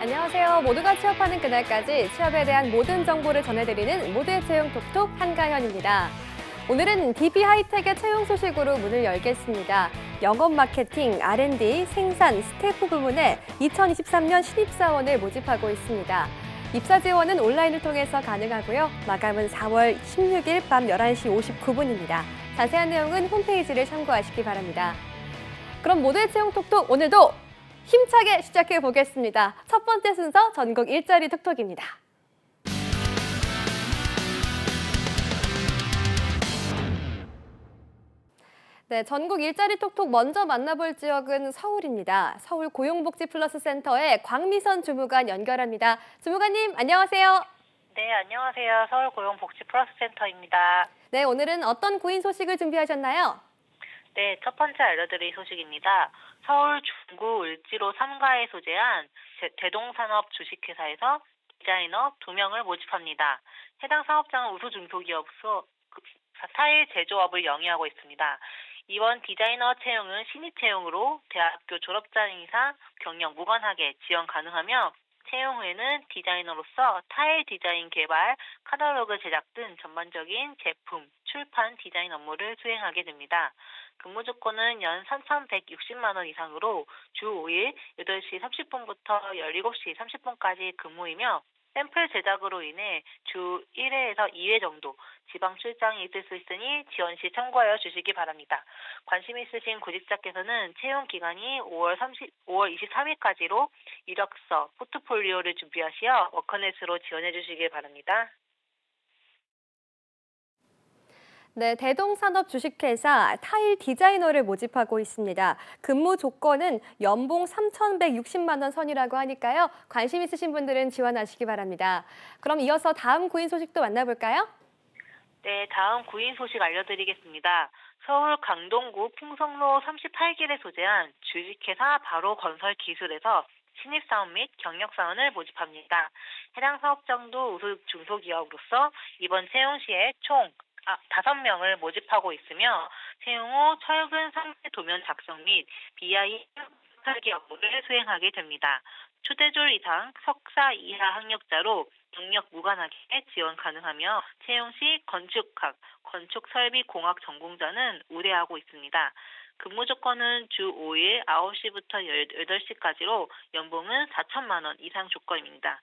안녕하세요. 모두가 취업하는 그날까지 취업에 대한 모든 정보를 전해드리는 모두의 채용 톡톡 한가현입니다. 오늘은 DB 하이텍의 채용 소식으로 문을 열겠습니다. 영업 마케팅, R&D, 생산, 스태프 부문에 2023년 신입사원을 모집하고 있습니다. 입사 지원은 온라인을 통해서 가능하고요. 마감은 4월 16일 밤 11시 59분입니다. 자세한 내용은 홈페이지를 참고하시기 바랍니다. 그럼 모두의 채용 톡톡 오늘도 힘차게 시작해 보겠습니다. 첫 번째 순서 전국 일자리 톡톡입니다. 네, 전국 일자리 톡톡 먼저 만나볼 지역은 서울입니다. 서울 고용복지 플러스 센터의 광미선 주무관 연결합니다. 주무관님, 안녕하세요. 네, 안녕하세요. 서울고용복지 플러스 센터입니다. 네, 오늘은 어떤 구인 소식을 준비하셨나요? 네, 첫 번째 알려드릴 소식입니다. 서울 중구 을지로 3가에 소재한 대동산업 주식회사에서 디자이너 2명을 모집합니다. 해당 사업장은 우수중소기업으로 타일 제조업을 영위하고 있습니다. 이번 디자이너 채용은 신입 채용으로 대학교 졸업장 이상 경력 무관하게 지원 가능하며 채용 후에는 디자이너로서 타일 디자인 개발, 카탈로그 제작 등 전반적인 제품, 출판, 디자인 업무를 수행하게 됩니다. 근무 조건은 연 3,160만 원 이상으로 주 5일 8시 30분부터 17시 30분까지 근무이며 샘플 제작으로 인해 주 1회에서 2회 정도 지방 출장이 있을 수 있으니 지원 시 참고하여 주시기 바랍니다. 관심 있으신 구직자께서는 채용 기간이 5월 23일까지로 이력서, 포트폴리오를 준비하시어 워커넷으로 지원해 주시길 바랍니다. 네, 대동산업 주식회사 타일 디자이너를 모집하고 있습니다. 근무 조건은 연봉 3,160만 원 선이라고 하니까요. 관심 있으신 분들은 지원하시기 바랍니다. 그럼 이어서 다음 구인 소식도 만나볼까요? 네, 다음 구인 소식 알려드리겠습니다. 서울 강동구 풍성로 38길에 소재한 주식회사 바로건설기술에서 신입사원 및 경력사원을 모집합니다. 해당 사업장도 우수 중소기업으로서 이번 채용 시에 총 5명을 모집하고 있으며 채용 후 철근 상세 도면 작성 및 BIM 설계 업무를 수행하게 됩니다. 초대졸 이상 석사 이하 학력자로 경력 무관하게 지원 가능하며 채용 시 건축학, 건축설비공학 전공자는 우대하고 있습니다. 근무 조건은 주 5일 9시부터 8시까지로 연봉은 4천만 원 이상 조건입니다.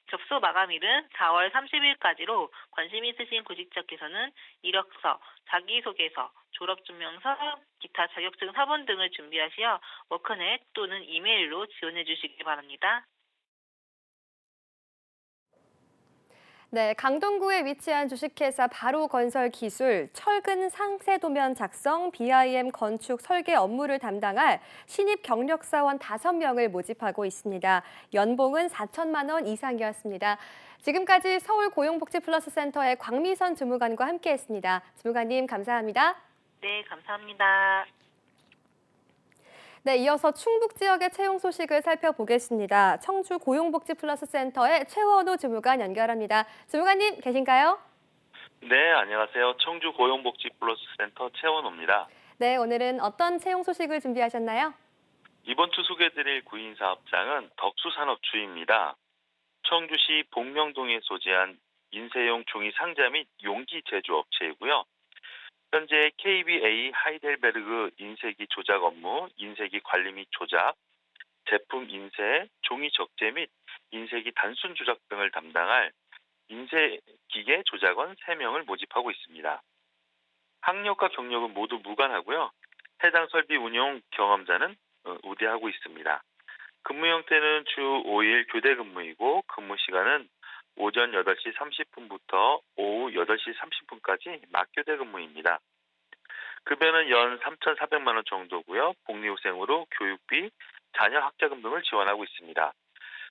접수 마감일은 4월 30일까지로 관심 있으신 구직자께서는 이력서, 자기소개서, 졸업증명서, 기타 자격증 사본 등을 준비하시어 워크넷 또는 이메일로 지원해 주시기 바랍니다. 네, 강동구에 위치한 주식회사 바로건설기술 철근 상세도면 작성, BIM 건축 설계 업무를 담당할 신입 경력사원 5명을 모집하고 있습니다. 연봉은 4천만 원 이상이었습니다. 지금까지 서울고용복지플러스센터의 광미선 주무관과 함께했습니다. 주무관님 감사합니다. 네, 감사합니다. 네, 이어서 충북 지역의 채용 소식을 살펴보겠습니다. 청주 고용복지플러스센터의 최원호 주무관 연결합니다. 주무관님 계신가요? 네, 안녕하세요. 청주 고용복지플러스센터 최원호입니다. 네, 오늘은 어떤 채용 소식을 준비하셨나요? 이번 주 소개해드릴 구인 사업장은 덕수산업주입니다. 청주시 복명동에 소재한 인쇄용 종이 상자 및 용기 제조업체이고요. 현재 KBA 하이델베르그 인쇄기 조작 업무, 인쇄기 관리 및 조작, 제품 인쇄, 종이 적재 및 인쇄기 단순 조작 등을 담당할 인쇄기계 조작원 3명을 모집하고 있습니다. 학력과 경력은 모두 무관하고요. 해당 설비 운용 경험자는 우대하고 있습니다. 근무 형태는 주 5일 교대 근무이고 근무 시간은 오전 8시 30분부터 오후 8시 30분까지 막교대 근무입니다. 급여는 연 3,400만 원 정도고요. 복리후생으로 교육비, 자녀 학자금 등을 지원하고 있습니다.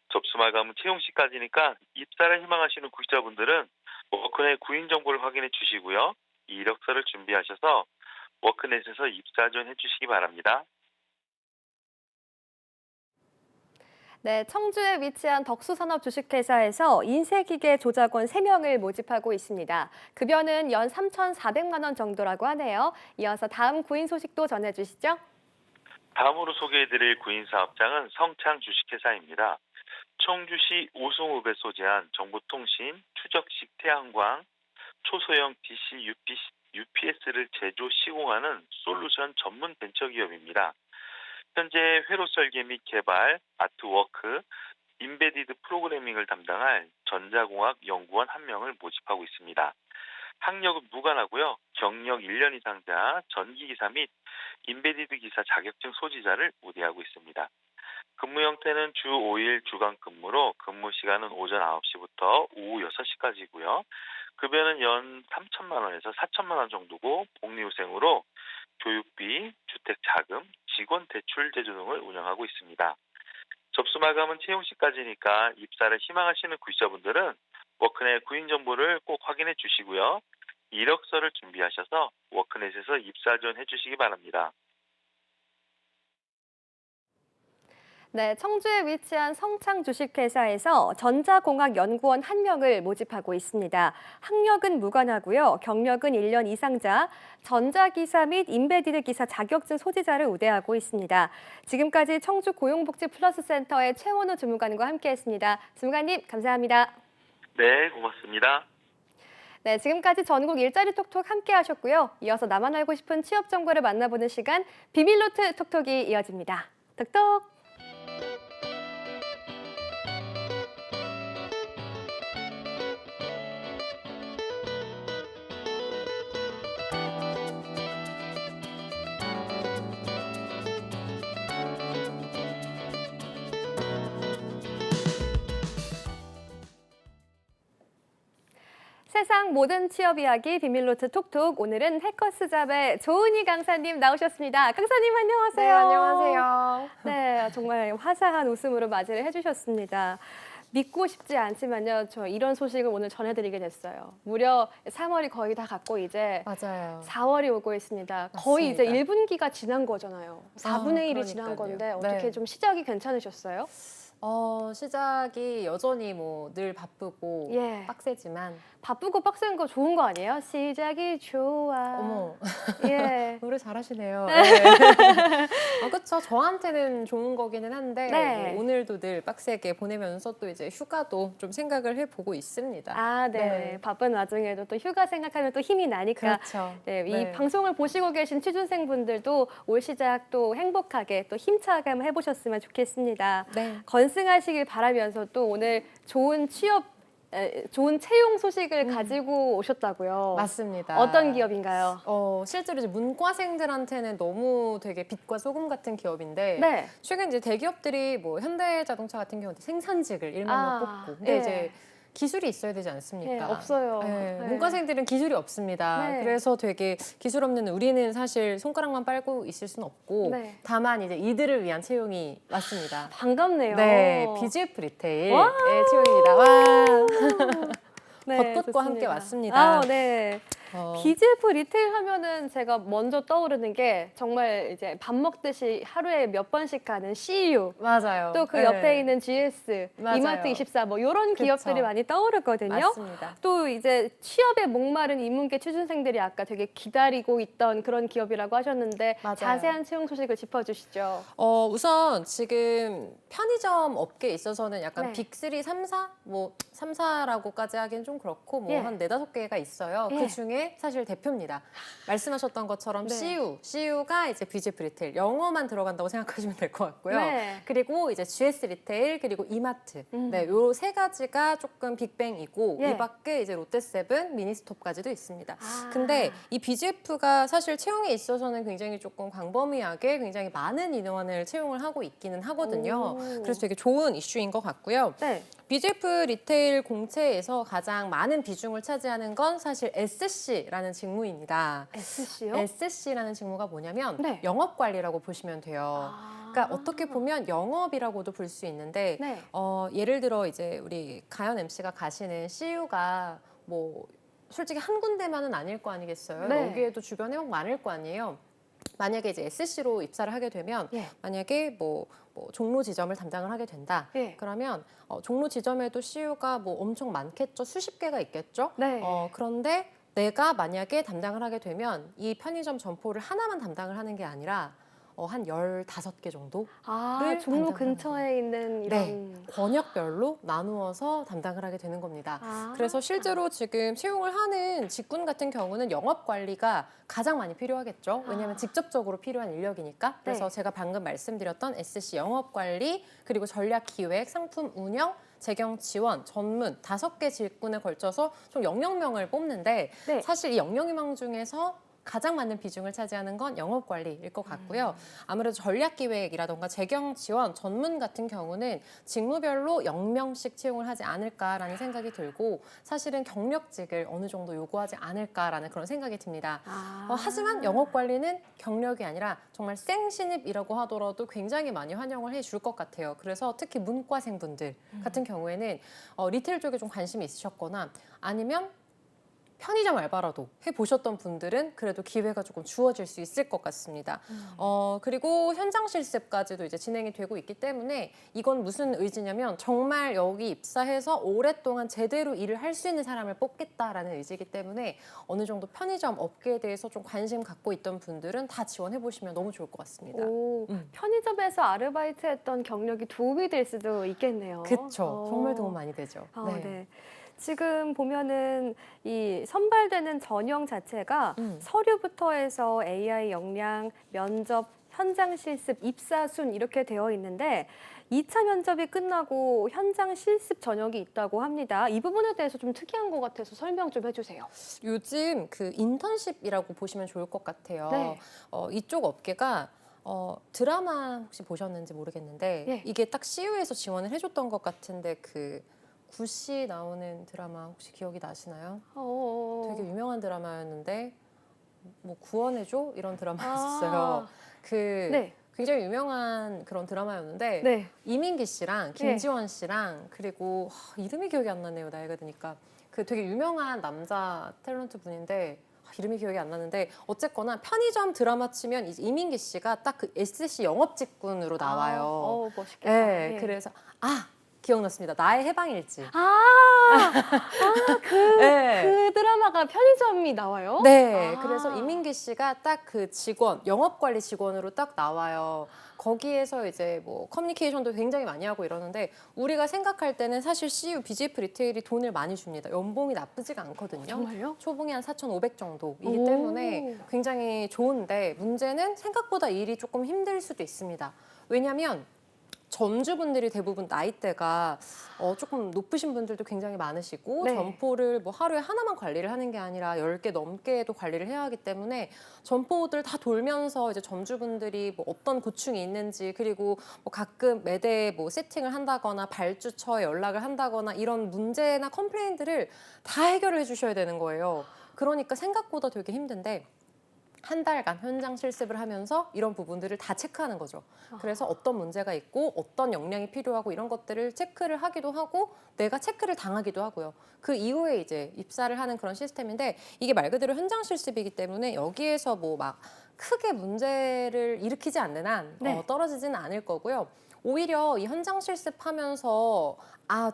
접수 마감은 채용 시까지니까 입사를 희망하시는 구직자분들은 워크넷 구인 정보를 확인해 주시고요. 이력서를 준비하셔서 워크넷에서 입사 지원해 주시기 바랍니다. 네, 청주에 위치한 덕수산업 주식회사에서 인쇄기계 조작원 3명을 모집하고 있습니다. 급여는 연 3,400만 원 정도라고 하네요. 이어서 다음 구인 소식도 전해주시죠. 다음으로 소개해드릴 구인 사업장은 성창 주식회사입니다. 청주시 오송읍에 소재한 정보통신, 추적식 태양광, 초소형 DC, UPS를 제조, 시공하는 솔루션 전문 벤처기업입니다. 현재 회로 설계 및 개발, 아트워크, 인베디드 프로그래밍을 담당할 전자공학 연구원 1명을 모집하고 있습니다. 학력은 무관하고요. 경력 1년 이상자, 전기기사 및 인베디드 기사 자격증 소지자를 우대하고 있습니다. 근무 형태는 주 5일 주간 근무로 근무 시간은 오전 9시부터 오후 6시까지고요. 급여는 연 3천만 원에서 4천만 원 정도고 복리후생으로 교육비, 주택자금, 직원 대출 제도 등을 운영하고 있습니다. 접수 마감은 채용 시까지니까 입사를 희망하시는 구직자분들은 워크넷 구인 정보를 꼭 확인해 주시고요. 이력서를 준비하셔서 워크넷에서 입사 지원해 주시기 바랍니다. 네, 청주에 위치한 성창 주식회사에서 전자공학 연구원 1명을 모집하고 있습니다. 학력은 무관하고요. 경력은 1년 이상자, 전자기사 및 인베디드 기사 자격증 소지자를 우대하고 있습니다. 지금까지 청주 고용복지 플러스 센터의 최원우 주무관과 함께했습니다. 주무관님, 감사합니다. 네, 고맙습니다. 네, 지금까지 전국 일자리 톡톡 함께 하셨고요. 이어서 나만 알고 싶은 취업 정보를 만나보는 시간 비밀노트 톡톡이 이어집니다. 톡톡! 세상 모든 취업 이야기 비밀노트 톡톡. 오늘은 해커스잡의 조은희 강사님 나오셨습니다. 강사님 안녕하세요. 네, 안녕하세요. 네, 정말 화사한 웃음으로 맞이를 해주셨습니다. 믿고 싶지 않지만요, 저 이런 소식을 오늘 전해드리게 됐어요. 무려 3월이 거의 다 갔고 이제 맞아요. 4월이 오고 있습니다. 거의 이제 맞습니다. 1분기가 지난 거잖아요. 4분의 1이 지난 그러니까요. 건데 어떻게 네. 좀 시작이 괜찮으셨어요? 시작이 여전히 뭐 늘 바쁘고 예. 빡세지만 바쁘고 빡센 거 좋은 거 아니에요? 시작이 좋아. 어머 예. 노래 잘하시네요. 네. 그렇죠. 저한테는 좋은 거기는 한데 네. 뭐 오늘도 늘 빡세게 보내면서 또 이제 휴가도 좀 생각을 해보고 있습니다. 아, 네. 네. 바쁜 와중에도 또 휴가 생각하면 또 힘이 나니까. 그렇죠. 네, 이 네. 방송을 보시고 계신 취준생분들도 올 시작 또 행복하게 또 힘차게 한번 해보셨으면 좋겠습니다. 네. 건승하시길 바라면서 또 오늘 좋은 좋은 채용 소식을 가지고 오셨다고요. 맞습니다. 어떤 기업인가요? 실제로 이제 문과생들한테는 너무 되게 빛과 소금 같은 기업인데 네. 최근 이제 대기업들이 뭐 현대자동차 같은 경우는 생산직을 일만만 뽑고 근데 예. 이제 기술이 있어야 되지 않습니까? 예, 없어요. 네, 네. 문과생들은 기술이 없습니다. 네. 그래서 되게 기술 없는 우리는 사실 손가락만 빨고 있을 수는 없고 네. 다만 이제 이들을 위한 채용이 왔습니다. 반갑네요. 네, BGF 리테일의 와! 채용입니다. 와. 네, 벚꽃과 좋습니다. 함께 왔습니다. 아, 네. 어, BGF 리테일 하면은 제가 먼저 떠오르는 게 정말 이제 밥 먹듯이 하루에 몇 번씩 가는 CU, 맞아요. 또 그 네. 옆에 있는 GS, 맞아요. 이마트24 뭐 이런 그쵸. 기업들이 많이 떠오르거든요. 맞습니다. 또 이제 취업에 목마른 인문계 취준생들이 아까 되게 기다리고 있던 그런 기업이라고 하셨는데 맞아요. 자세한 채용 소식을 짚어주시죠. 우선 지금 편의점 업계에 있어서는 약간 네. 빅3, 3사? 뭐 3사라고까지 하긴 좀 그렇고 뭐 예. 한 4-5개가 있어요. 예. 그중에 사실 대표입니다. 말씀하셨던 것처럼 네. CU가 이제 BGF 리테일, 영어만 들어간다고 생각하시면 될 것 같고요. 네. 그리고 이제 GS 리테일, 그리고 이마트. 음. 네, 요 세 가지가 조금 빅뱅이고 예. 이 밖에 이제 롯데세븐, 미니스톱까지도 있습니다. 아. 근데 이 BGF가 사실 채용에 있어서는 굉장히 조금 광범위하게 굉장히 많은 인원을 채용을 하고 있기는 하거든요. 오. 그래서 되게 좋은 이슈인 것 같고요. 네. BGF 리테일 공채에서 가장 많은 비중을 차지하는 건 사실 SC라는 직무입니다. SC요? SC라는 직무가 뭐냐면 네. 영업관리라고 보시면 돼요. 그러니까 어떻게 보면 영업이라고도 볼 수 있는데 네. 예를 들어 이제 우리 가연 MC가 가시는 CU가 뭐 솔직히 한 군데만은 아닐 거 아니겠어요. 네. 여기에도 주변에 막 많을 거 아니에요. 만약에 이제 SC로 입사를 하게 되면 예. 만약에 뭐 종로 지점을 담당을 하게 된다. 예. 그러면 종로 지점에도 CU가 뭐 엄청 많겠죠. 수십 개가 있겠죠. 네. 그런데 내가 만약에 담당을 하게 되면 이 편의점 점포를 하나만 담당을 하는 게 아니라 한 15개 정도 아, 를 종로 담당하는 근처에 있는 네, 이런. 권역별로 나누어서 담당을 하게 되는 겁니다. 아. 그래서 실제로 지금 채용을 하는 직군 같은 경우는 영업 관리가 가장 많이 필요하겠죠. 왜냐하면 직접적으로 필요한 인력이니까. 그래서 네. 제가 방금 말씀드렸던 SC 영업 관리, 그리고 전략 기획, 상품 운영, 재경 지원, 전문 5개 직군에 걸쳐서 총 00명을 뽑는데 네. 사실 이 00명 중에서 가장 많은 비중을 차지하는 건 영업 관리일 것 같고요. 아무래도 전략 기획이라던가 재경 지원, 전문 같은 경우는 직무별로 0명씩 채용을 하지 않을까라는 생각이 들고 사실은 경력직을 어느 정도 요구하지 않을까라는 그런 생각이 듭니다. 아. 하지만 영업 관리는 경력이 아니라 정말 생신입이라고 하더라도 굉장히 많이 환영을 해줄 것 같아요. 그래서 특히 문과생분들 같은 경우에는 리테일 쪽에 좀 관심이 있으셨거나 아니면 편의점 알바라도 해보셨던 분들은 그래도 기회가 조금 주어질 수 있을 것 같습니다. 그리고 현장 실습까지도 이제 진행이 되고 있기 때문에 이건 무슨 의지냐면 정말 여기 입사해서 오랫동안 제대로 일을 할 수 있는 사람을 뽑겠다라는 의지이기 때문에 어느 정도 편의점 업계에 대해서 좀 관심 갖고 있던 분들은 다 지원해보시면 너무 좋을 것 같습니다. 오, 편의점에서 아르바이트했던 경력이 도움이 될 수도 있겠네요. 그렇죠. 정말 도움 많이 되죠. 네. 지금 보면은 이 선발되는 전형 자체가 서류부터 해서 AI 역량, 면접, 현장 실습, 입사 순 이렇게 되어 있는데 2차 면접이 끝나고 현장 실습 전형이 있다고 합니다. 이 부분에 대해서 좀 특이한 것 같아서 설명 좀 해주세요. 요즘 그 인턴십이라고 보시면 좋을 것 같아요. 네. 이쪽 업계가 드라마 혹시 보셨는지 모르겠는데 예. 이게 딱 CU에서 지원을 해줬던 것 같은데 그 구씨 나오는 드라마 혹시 기억이 나시나요? 되게 유명한 드라마였는데 뭐 구원해줘 이런 드라마였어요. 그 네. 굉장히 유명한 그런 드라마였는데 네. 이민기 씨랑 김지원 씨랑 그리고 이름이 기억이 안 나네요. 나이가 드니까 그 되게 유명한 남자 탤런트 분인데 이름이 기억이 안 나는데 어쨌거나 편의점 드라마 치면 이제 이민기 씨가 딱 그 SC 영업 직군으로 나와요. 멋있겠다. 네, 예. 그래서 기억났습니다. 나의 해방일지. 네. 그 드라마가 편의점이 나와요? 네, 아. 그래서 이민기 씨가 딱 그 직원, 영업관리 직원으로 딱 나와요. 거기에서 이제 뭐 커뮤니케이션도 굉장히 많이 하고 이러는데 우리가 생각할 때는 사실 CU, BGF 리테일이 돈을 많이 줍니다. 연봉이 나쁘지가 않거든요. 정말요? 초봉이 한 4,500 정도이기 오. 때문에 굉장히 좋은데 문제는 생각보다 일이 조금 힘들 수도 있습니다. 왜냐하면 점주분들이 대부분 나이대가 조금 높으신 분들도 굉장히 많으시고 네. 점포를 뭐 하루에 하나만 관리를 하는 게 아니라 10개 넘게도 관리를 해야 하기 때문에 점포들 다 돌면서 이제 점주분들이 뭐 어떤 고충이 있는지 그리고 뭐 가끔 매대 뭐 세팅을 한다거나 발주처에 연락을 한다거나 이런 문제나 컴플레인들을 다 해결을 해주셔야 되는 거예요. 그러니까 생각보다 되게 힘든데 한 달간 현장 실습을 하면서 이런 부분들을 다 체크하는 거죠. 그래서 어떤 문제가 있고 어떤 역량이 필요하고 이런 것들을 체크를 하기도 하고 내가 체크를 당하기도 하고요. 그 이후에 이제 입사를 하는 그런 시스템인데 이게 말 그대로 현장 실습이기 때문에 여기에서 뭐 막 크게 문제를 일으키지 않는 한 떨어지지는 않을 거고요. 오히려 이 현장 실습하면서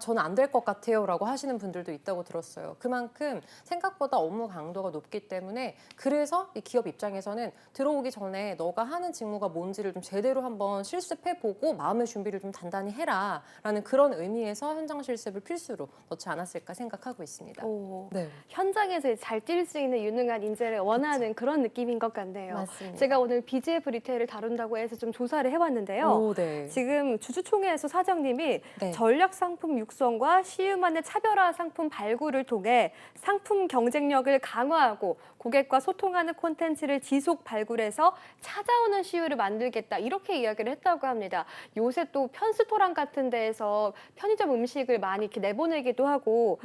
저는 안 될 것 같아요 라고 하시는 분들도 있다고 들었어요. 그만큼 생각보다 업무 강도가 높기 때문에 그래서 이 기업 입장에서는 들어오기 전에 너가 하는 직무가 뭔지를 좀 제대로 한번 실습해보고 마음의 준비를 좀 단단히 해라 라는 그런 의미에서 현장 실습을 필수로 넣지 않았을까 생각하고 있습니다. 네. 현장에서 잘 뛸 수 있는 유능한 인재를 원하는 그런 느낌인 것 같네요. 맞습니다. 제가 오늘 BGF 리테일을 다룬다고 해서 좀 조사를 해봤는데요. 오, 네. 지금 주주총회에서 사장님이 네. 전략 상품 육성과 CU만의 차별화 상품 발굴을 통해 상품 경쟁력을 강화하고 고객과 소통하는 콘텐츠를 지속 발굴해서 찾아오는 CU를 만들겠다 이렇게 이야기를 했다고 합니다. 요새 또 편스토랑 같은 데에서 편의점 음식을 많이 이렇게 내보내기도 하고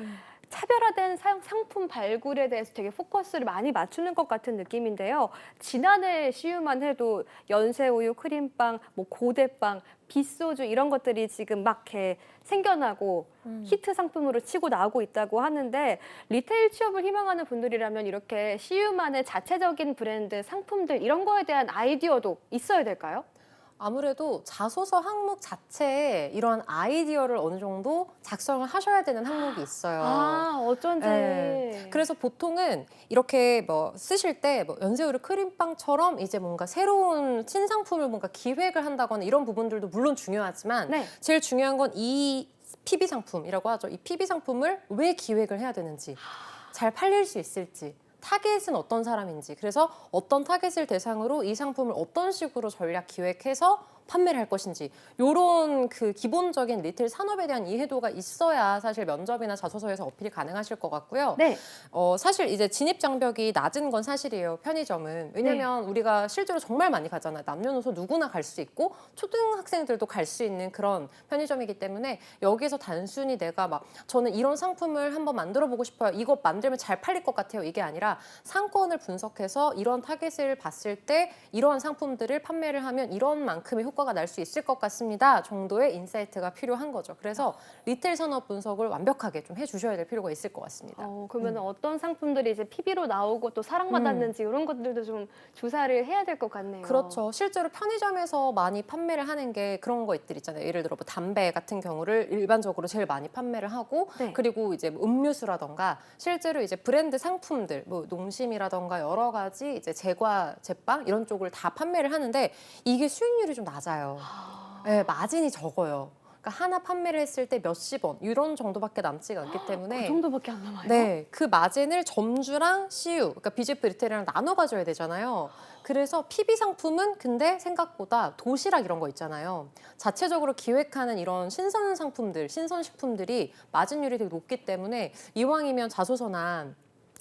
차별화된 상품 발굴에 대해서 되게 포커스를 많이 맞추는 것 같은 느낌인데요. 지난해 CU만 해도 연세우유, 크림빵, 뭐 고대빵, 빗소주 이런 것들이 지금 막 이렇게 생겨나고 히트 상품으로 치고 나오고 있다고 하는데 리테일 취업을 희망하는 분들이라면 이렇게 CU만의 자체적인 브랜드, 상품들 이런 거에 대한 아이디어도 있어야 될까요? 아무래도 자소서 항목 자체에 이런 아이디어를 어느 정도 작성을 하셔야 되는 항목이 있어요. 아, 어쩐지. 네. 그래서 보통은 이렇게 뭐 쓰실 때 뭐 연세우리 크림빵처럼 이제 뭔가 새로운 신상품을 뭔가 기획을 한다거나 이런 부분들도 물론 중요하지만 네. 제일 중요한 건 이 PB 상품이라고 하죠. 이 PB 상품을 왜 기획을 해야 되는지, 잘 팔릴 수 있을지, 타겟은 어떤 사람인지, 그래서 어떤 타겟을 대상으로 이 상품을 어떤 식으로 전략 기획해서 판매를 할 것인지, 요런 그 기본적인 리테일 산업에 대한 이해도가 있어야 사실 면접이나 자소서에서 어필이 가능하실 것 같고요. 네. 사실 이제 진입 장벽이 낮은 건 사실이에요. 편의점은. 왜냐면 우리가 실제로 정말 많이 가잖아요. 남녀노소 누구나 갈 수 있고 초등학생들도 갈 수 있는 그런 편의점이기 때문에 여기서 단순히 내가 막 저는 이런 상품을 한번 만들어 보고 싶어요. 이거 만들면 잘 팔릴 것 같아요. 이게 아니라 상권을 분석해서 이런 타겟을 봤을 때 이러한 상품들을 판매를 하면 이런 만큼의 효과가 날 수 있을 것 같습니다. 정도의 인사이트가 필요한 거죠. 그래서 리테일 산업 분석을 완벽하게 좀 해주셔야 될 필요가 있을 것 같습니다. 그러면 어떤 상품들이 이제 PB로 나오고 또 사랑받았는지 이런 것들도 좀 조사를 해야 될 것 같네요. 그렇죠. 실제로 편의점에서 많이 판매를 하는 게 그런 것들 있잖아요. 예를 들어 뭐 담배 같은 경우를 일반적으로 제일 많이 판매를 하고 네. 그리고 이제 뭐 음료수라던가 실제로 이제 브랜드 상품들 뭐 농심이라던가 여러 가지 이제 제과, 제빵 이런 쪽을 다 판매를 하는데 이게 수익률이 좀 낮아요. 네, 마진이 적어요. 그러니까 하나 판매를 했을 때 몇십 원 이런 정도밖에 남지가 않기 때문에 그 정도밖에 안 남아요? 네, 그 마진을 점주랑 CU, 그러니까 BGF 리테일이랑 나눠 가져야 되잖아요. 그래서 PB 상품은 근데 생각보다 도시락 이런 거 있잖아요. 자체적으로 기획하는 이런 신선 상품들, 신선 식품들이 마진율이 되게 높기 때문에 이왕이면 자소서나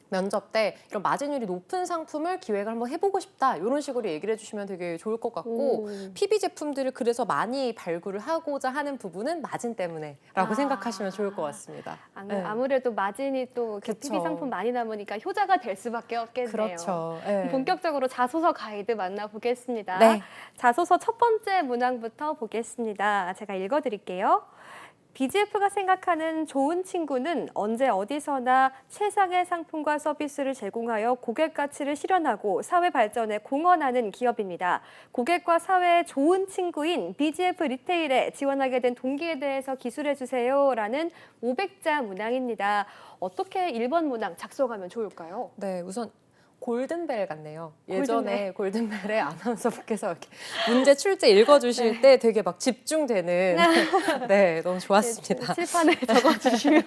면접 때 이런 마진율이 높은 상품을 기획을 한번 해보고 싶다 이런 식으로 얘기를 해주시면 되게 좋을 것 같고 PB 제품들을 그래서 많이 발굴을 하고자 하는 부분은 마진 때문에라고 생각하시면 좋을 것 같습니다. 네. 아무래도 마진이 또 그쵸. PB 상품 많이 남으니까 효자가 될 수밖에 없겠네요. 그렇죠. 네. 본격적으로 자소서 가이드 만나보겠습니다. 네. 자소서 첫 번째 문항부터 보겠습니다. 제가 읽어드릴게요. BGF가 생각하는 좋은 친구는 언제 어디서나 최상의 상품과 서비스를 제공하여 고객 가치를 실현하고 사회 발전에 공헌하는 기업입니다. 고객과 사회의 좋은 친구인 BGF 리테일에 지원하게 된 동기에 대해서 기술해 주세요라는 500자 문항입니다. 어떻게 1번 문항 작성하면 좋을까요? 네, 우선 골든벨 같네요. 골든벨. 예전에 골든벨의 아나운서분께서 이렇게 문제 출제 읽어주실 때 되게 막 집중되는 네, 너무 좋았습니다. 칠판에 적어주시면.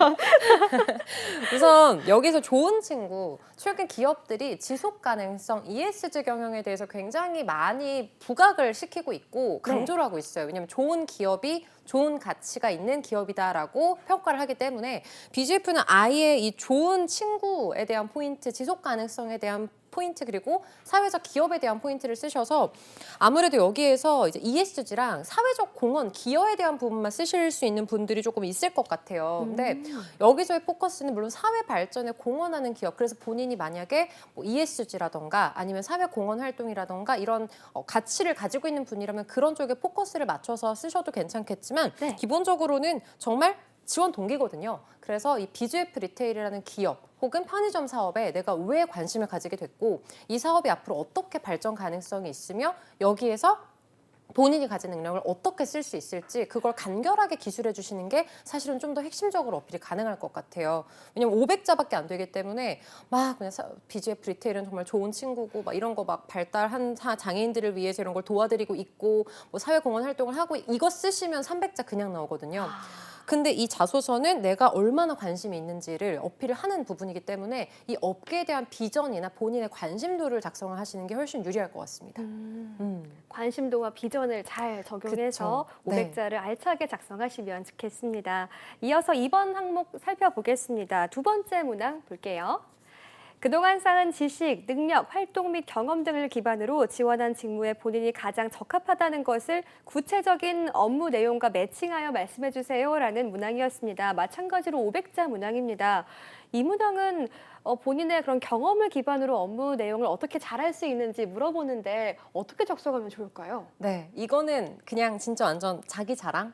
우선 여기서 좋은 친구, 최근 기업들이 지속 가능성, ESG 경영에 대해서 굉장히 많이 부각을 시키고 있고 강조를 하고 있어요. 왜냐하면 좋은 기업이 좋은 가치가 있는 기업이다라고 평가를 하기 때문에 BGF는 아예 이 좋은 친구에 대한 포인트, 지속 가능성에 대한 포인트 그리고 사회적 기업에 대한 포인트를 쓰셔서 아무래도 여기에서 이제 ESG랑 사회적 공헌, 기여에 대한 부분만 쓰실 수 있는 분들이 조금 있을 것 같아요. 근데 여기서의 포커스는 물론 사회 발전에 공헌하는 기업. 그래서 본인이 만약에 뭐 ESG라던가 아니면 사회 공헌 활동이라던가 이런 가치를 가지고 있는 분이라면 그런 쪽에 포커스를 맞춰서 쓰셔도 괜찮겠지만 기본적으로는 정말 지원 동기거든요. 그래서 이 BGF 리테일이라는 기업 혹은 편의점 사업에 내가 왜 관심을 가지게 됐고 이 사업이 앞으로 어떻게 발전 가능성이 있으며 여기에서 본인이 가진 능력을 어떻게 쓸 수 있을지 그걸 간결하게 기술해 주시는 게 사실은 좀 더 핵심적으로 어필이 가능할 것 같아요. 왜냐면 500자밖에 안 되기 때문에 막 그냥 BGF 리테일은 정말 좋은 친구고 막 이런 거 막 발달한 장애인들을 위해서 이런 걸 도와드리고 있고 뭐 사회공헌 활동을 하고 이거 쓰시면 300자 그냥 나오거든요. 근데 이 자소서는 내가 얼마나 관심이 있는지를 어필을 하는 부분이기 때문에 이 업계에 대한 비전이나 본인의 관심도를 작성을 하시는 게 훨씬 유리할 것 같습니다. 관심도와 비전을 잘 적용해서 그쵸. 500자를 알차게 작성하시면 좋겠습니다. 이어서 2번 항목 살펴보겠습니다. 두 번째 문항 볼게요. 그동안 쌓은 지식, 능력, 활동 및 경험 등을 기반으로 지원한 직무에 본인이 가장 적합하다는 것을 구체적인 업무 내용과 매칭하여 말씀해 주세요라는 문항이었습니다. 마찬가지로 500자 문항입니다. 이 문항은 본인의 그런 경험을 기반으로 업무 내용을 어떻게 잘할 수 있는지 물어보는데 어떻게 작성하면 좋을까요? 네, 이거는 그냥 진짜 완전 자기 자랑?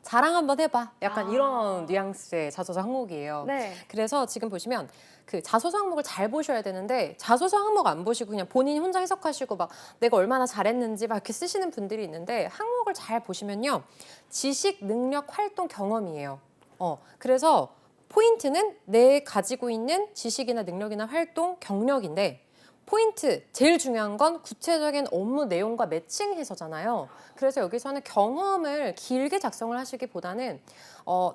자랑 한번 해봐. 약간 아. 이런 뉘앙스의 자소서 항목이에요. 네. 그래서 지금 보시면 그 자소서 항목을 잘 보셔야 되는데 자소서 항목 안 보시고 그냥 본인이 혼자 해석하시고 막 내가 얼마나 잘했는지 막 이렇게 쓰시는 분들이 있는데 항목을 잘 보시면요. 지식, 능력, 활동, 경험이에요. 그래서 포인트는 내 가지고 있는 지식이나 능력이나 활동, 경력인데 포인트, 제일 중요한 건 구체적인 업무 내용과 매칭해서잖아요. 그래서 여기서는 경험을 길게 작성을 하시기보다는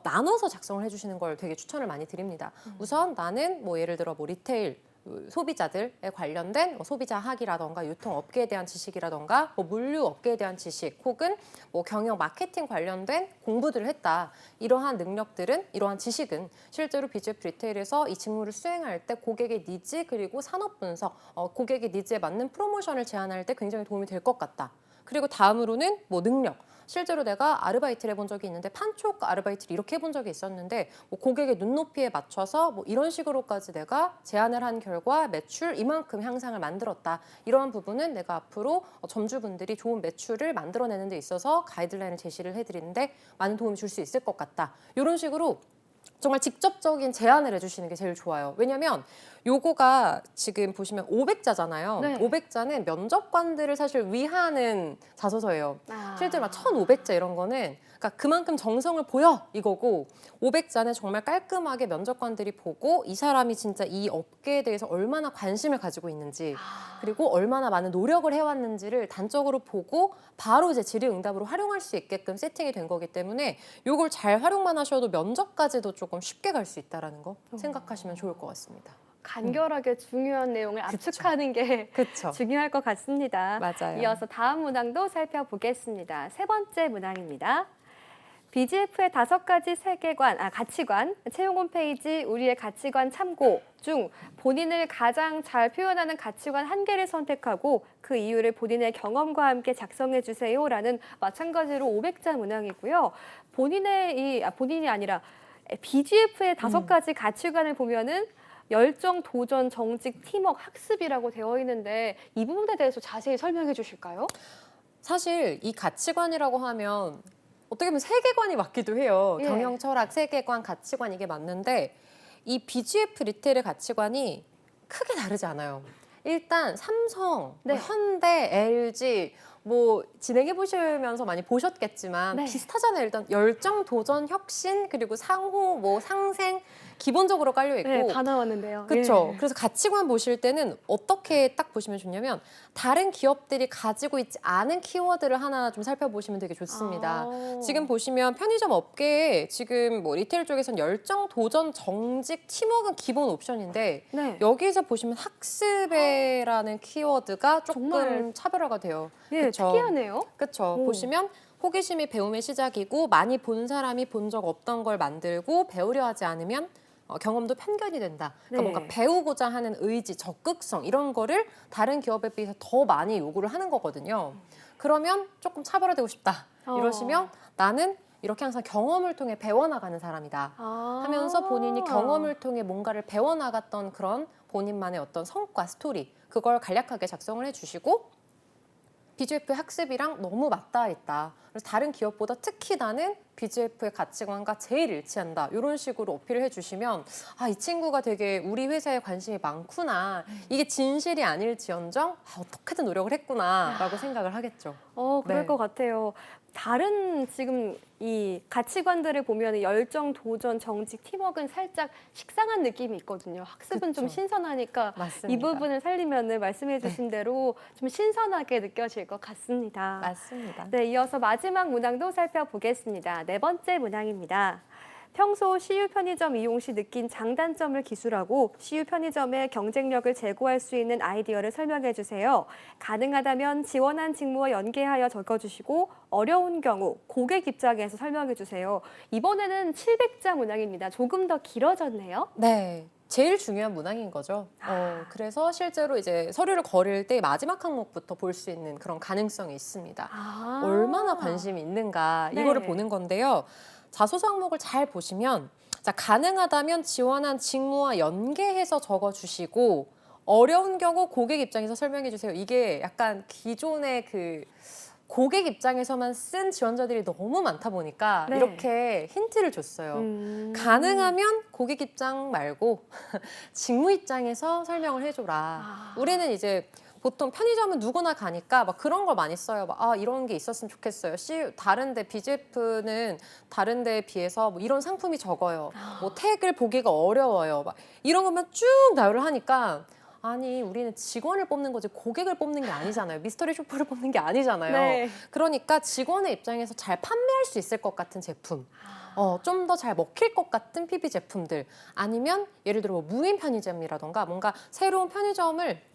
나눠서 작성을 해주시는 걸 되게 추천을 많이 드립니다. 우선 나는 뭐 예를 들어 뭐 리테일 소비자들에 관련된 뭐 소비자학이라던가 유통업계에 대한 지식이라던가 뭐 물류업계에 대한 지식 혹은 뭐 경영 마케팅 관련된 공부들을 했다. 이러한 능력들은 이러한 지식은 실제로 BGF 리테일에서 이 직무를 수행할 때 고객의 니즈 그리고 산업 분석, 고객의 니즈에 맞는 프로모션을 제안할 때 굉장히 도움이 될 것 같다. 그리고 다음으로는 뭐 능력. 실제로 내가 아르바이트를 해본 적이 있는데 판촉 아르바이트를 이렇게 해본 적이 있었는데 뭐 고객의 눈높이에 맞춰서 뭐 이런 식으로까지 내가 제안을 한 결과 매출 이만큼 향상을 만들었다. 이러한 부분은 내가 앞으로 점주분들이 좋은 매출을 만들어내는 데 있어서 가이드라인을 제시를 해드리는데 많은 도움이 줄 수 있을 것 같다. 이런 식으로 정말 직접적인 제안을 해주시는 게 제일 좋아요. 왜냐면 요거가 지금 보시면 500자잖아요. 네. 500자는 면접관들을 사실 위하는 자소서예요. 아. 실제로 막 1500자 이런 거는 그러니까 그만큼 정성을 보여 이거고 500자는 정말 깔끔하게 면접관들이 보고 이 사람이 진짜 이 업계에 대해서 얼마나 관심을 가지고 있는지 그리고 얼마나 많은 노력을 해왔는지를 단적으로 보고 바로 이제 질의응답으로 활용할 수 있게끔 세팅이 된 거기 때문에 이걸 잘 활용만 하셔도 면접까지도 조금 쉽게 갈 수 있다는 거 생각하시면 좋을 것 같습니다. 간결하게 중요한 내용을 그쵸. 압축하는 게 그렇죠. 중요할 것 같습니다. 맞아요. 이어서 다음 문항도 살펴보겠습니다. 세 번째 문항입니다. BGF의 5가지 세계관, 가치관, 채용 홈페이지 우리의 가치관 참고 중 본인을 가장 잘 표현하는 가치관 1개를 선택하고 그 이유를 본인의 경험과 함께 작성해 주세요라는 마찬가지로 500자 문항이고요. 본인이 아니라 BGF의 5가지 가치관을 보면은 열정, 도전, 정직, 팀워크, 학습이라고 되어 있는데 이 부분에 대해서 자세히 설명해 주실까요? 사실 이 가치관이라고 하면 어떻게 보면 세계관이 맞기도 해요. 예. 경영 철학, 세계관, 가치관 이게 맞는데 이 BGF 리테일의 가치관이 크게 다르지 않아요. 일단 삼성, 네. 뭐 현대, LG 뭐 진행해 보시면서 많이 보셨겠지만 네. 비슷하잖아요. 일단 열정, 도전, 혁신 그리고 상호, 뭐 상생 기본적으로 깔려 있고 네, 다 나왔는데요. 그렇죠. 예. 그래서 가치관 보실 때는 어떻게 딱 보시면 좋냐면 다른 기업들이 가지고 있지 않은 키워드를 하나 좀 살펴보시면 되게 좋습니다. 아. 지금 보시면 편의점 업계에 지금 뭐 리테일 쪽에서는 열정, 도전, 정직, 팀워크는 기본 옵션인데 네. 여기서 보시면 학습이라는 키워드가 조금 정말 차별화가 돼요. 예, 그쵸? 특이하네요. 그렇죠. 오. 보시면 호기심이 배움의 시작이고 많이 본 사람이 본 적 없던 걸 만들고 배우려 하지 않으면 경험도 편견이 된다. 그러니까 네. 뭔가 배우고자 하는 의지, 적극성 이런 거를 다른 기업에 비해서 더 많이 요구를 하는 거거든요. 그러면 조금 차별화되고 싶다. 이러시면 나는 이렇게 항상 경험을 통해 배워나가는 사람이다. 아. 하면서 본인이 경험을 통해 뭔가를 배워나갔던 그런 본인만의 어떤 성과, 스토리 그걸 간략하게 작성을 해주시고 BGF 학습이랑 너무 맞닿아 있다. 그래서 다른 기업보다 특히 나는 BGF의 가치관과 제일 일치한다. 이런 식으로 어필을 해주시면 이 친구가 되게 우리 회사에 관심이 많구나. 이게 진실이 아닐지언정 어떻게든 노력을 했구나라고 생각을 하겠죠. 그럴 네. 것 같아요. 다른 지금 이 가치관들을 보면 열정, 도전, 정직, 팀워크는 살짝 식상한 느낌이 있거든요. 학습은 좀 그쵸. 신선하니까 맞습니다. 이 부분을 살리면 말씀해 주신 대로 좀 신선하게 느껴질 것 같습니다. 맞습니다. 네, 이어서 마지막 문항도 살펴보겠습니다. 네 번째 문항입니다. 평소 CU 편의점 이용 시 느낀 장단점을 기술하고 CU 편의점의 경쟁력을 제고할 수 있는 아이디어를 설명해 주세요. 가능하다면 지원한 직무와 연계하여 적어주시고 어려운 경우 고객 입장에서 설명해 주세요. 이번에는 700자 문항입니다. 조금 더 길어졌네요. 네. 제일 중요한 문항인 거죠. 그래서 실제로 이제 서류를 거릴 때 마지막 항목부터 볼 수 있는 그런 가능성이 있습니다. 얼마나 관심이 있는가 네. 이거를 보는 건데요. 자소서 항목을 잘 보시면 가능하다면 지원한 직무와 연계해서 적어주시고 어려운 경우 고객 입장에서 설명해 주세요. 이게 약간 기존의 그 고객 입장에서만 쓴 지원자들이 너무 많다 보니까 네. 이렇게 힌트를 줬어요. 가능하면 고객 입장 말고 직무 입장에서 설명을 해줘라. 아. 우리는 이제 보통 편의점은 누구나 가니까 막 그런 걸 많이 써요. 막, 아, 이런 게 있었으면 좋겠어요. 다른데 BGF는 다른 데에 비해서 뭐 이런 상품이 적어요. 뭐 택을 보기가 어려워요. 막 이런 것만 쭉 나열을 하니까 아니, 우리는 직원을 뽑는 거지 고객을 뽑는 게 아니잖아요. 미스터리 쇼퍼를 뽑는 게 아니잖아요. 네. 그러니까 직원의 입장에서 잘 판매할 수 있을 것 같은 제품. 좀 더 잘 먹힐 것 같은 PB 제품들. 아니면 예를 들어 뭐 무인 편의점이라던가 뭔가 새로운 편의점을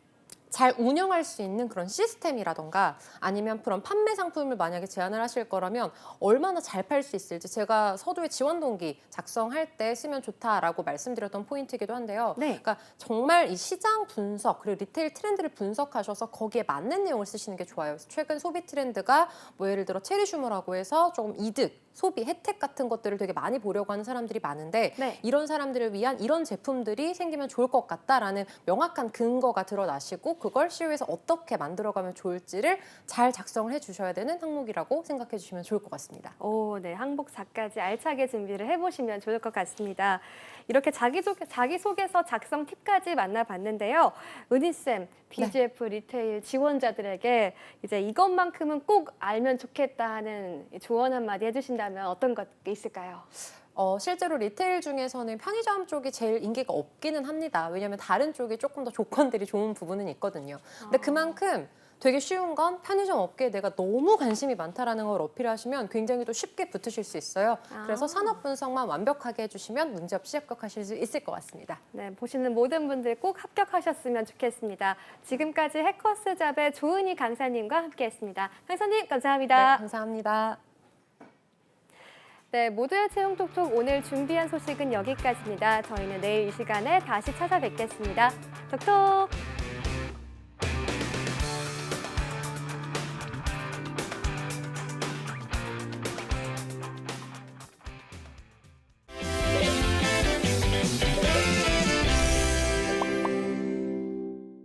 잘 운영할 수 있는 그런 시스템이라던가 아니면 그런 판매 상품을 만약에 제안을 하실 거라면 얼마나 잘 팔 수 있을지 제가 서두에 지원 동기 작성할 때 쓰면 좋다라고 말씀드렸던 포인트이기도 한데요. 네. 그러니까 정말 이 시장 분석 그리고 리테일 트렌드를 분석하셔서 거기에 맞는 내용을 쓰시는 게 좋아요. 최근 소비 트렌드가 뭐 예를 들어 체리슈머라고 해서 조금 이득, 소비 혜택 같은 것들을 되게 많이 보려고 하는 사람들이 많은데 네. 이런 사람들을 위한 이런 제품들이 생기면 좋을 것 같다라는 명확한 근거가 드러나시고 그걸 CEO에서 어떻게 만들어가면 좋을지를 잘 작성을 해주셔야 되는 항목이라고 생각해 주시면 좋을 것 같습니다. 오, 네. 항복사까지 알차게 준비를 해보시면 좋을 것 같습니다. 이렇게 자기소개서 작성 팁까지 만나봤는데요. 은희쌤, BGF 리테일 지원자들에게 이제 이것만큼은 꼭 알면 좋겠다 하는 조언 한마디 해주신다면 어떤 것 있을까요? 실제로 리테일 중에서는 편의점 쪽이 제일 인기가 없기는 합니다. 왜냐하면 다른 쪽이 조금 더 조건들이 좋은 부분은 있거든요. 근데 그만큼 되게 쉬운 건 편의점 업계에 내가 너무 관심이 많다라는 걸 어필하시면 굉장히 또 쉽게 붙으실 수 있어요. 그래서 산업 분석만 완벽하게 해주시면 문제없이 합격하실 수 있을 것 같습니다. 네, 보시는 모든 분들 꼭 합격하셨으면 좋겠습니다. 지금까지 해커스잡의 조은희 강사님과 함께했습니다. 강사님 네, 감사합니다. 감사합니다. 네, 모두의 채용 톡톡 오늘 준비한 소식은 여기까지입니다. 저희는 내일 이 시간에 다시 찾아뵙겠습니다. 톡톡!